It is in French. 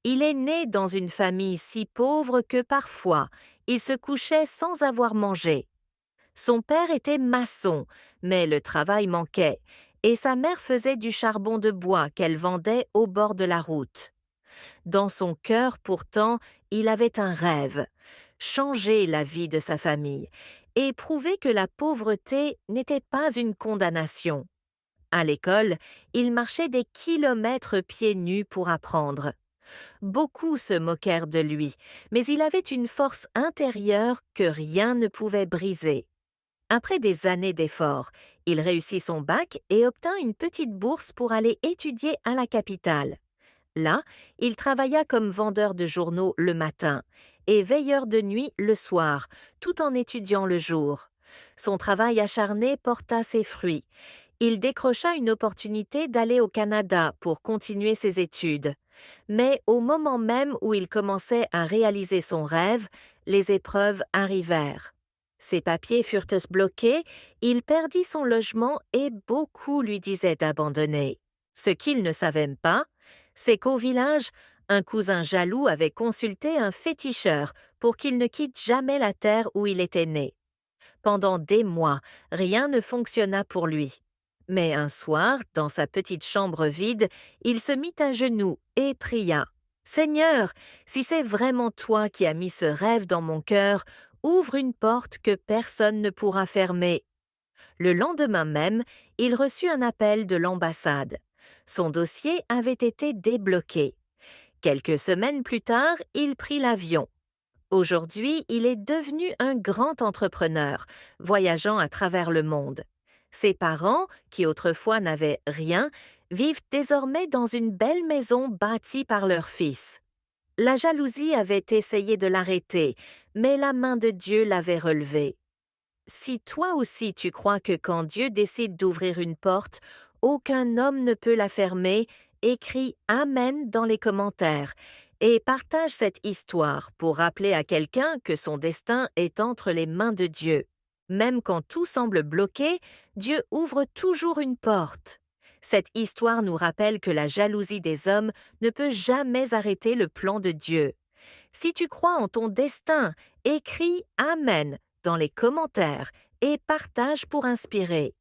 Il est né dans une famille si pauvre que parfois, il se couchait sans avoir mangé. Son père était maçon, mais le travail manquait, et sa mère faisait du charbon de bois qu'elle vendait au bord de la route. Dans son cœur, pourtant, il avait un rêve: changer la vie de sa famille et prouver que la pauvreté n'était pas une condamnation. À l'école, il marchait des kilomètres pieds nus pour apprendre. Beaucoup se moquèrent de lui, mais il avait une force intérieure que rien ne pouvait briser. Après des années d'efforts, il réussit son bac et obtint une petite bourse pour aller étudier à la capitale. Là, il travailla comme vendeur de journaux le matin et veilleur de nuit le soir, tout en étudiant le jour. Son travail acharné porta ses fruits. Il décrocha une opportunité d'aller au Canada pour continuer ses études. Mais au moment même où il commençait à réaliser son rêve, les épreuves arrivèrent. Ses papiers furent bloqués, il perdit son logement et beaucoup lui disaient d'abandonner. Ce qu'il ne savait pas, c'est qu'au village, un cousin jaloux avait consulté un féticheur pour qu'il ne quitte jamais la terre où il était né. Pendant des mois, rien ne fonctionna pour lui. Mais un soir, dans sa petite chambre vide, il se mit à genoux et pria: Seigneur, si c'est vraiment toi qui as mis ce rêve dans mon cœur, ouvre une porte que personne ne pourra fermer. Le lendemain même, il reçut un appel de l'ambassade. Son dossier avait été débloqué. Quelques semaines plus tard, il prit l'avion. Aujourd'hui, il est devenu un grand entrepreneur, voyageant à travers le monde. Ses parents, qui autrefois n'avaient rien, vivent désormais dans une belle maison bâtie par leur fils. La jalousie avait essayé de l'arrêter, mais la main de Dieu l'avait relevé. Si toi aussi tu crois que quand Dieu décide d'ouvrir une porte, aucun homme ne peut la fermer, écris Amen dans les commentaires et partage cette histoire pour rappeler à quelqu'un que son destin est entre les mains de Dieu. Même quand tout semble bloqué, Dieu ouvre toujours une porte. Cette histoire nous rappelle que la jalousie des hommes ne peut jamais arrêter le plan de Dieu. Si tu crois en ton destin, écris Amen dans les commentaires et partage pour inspirer.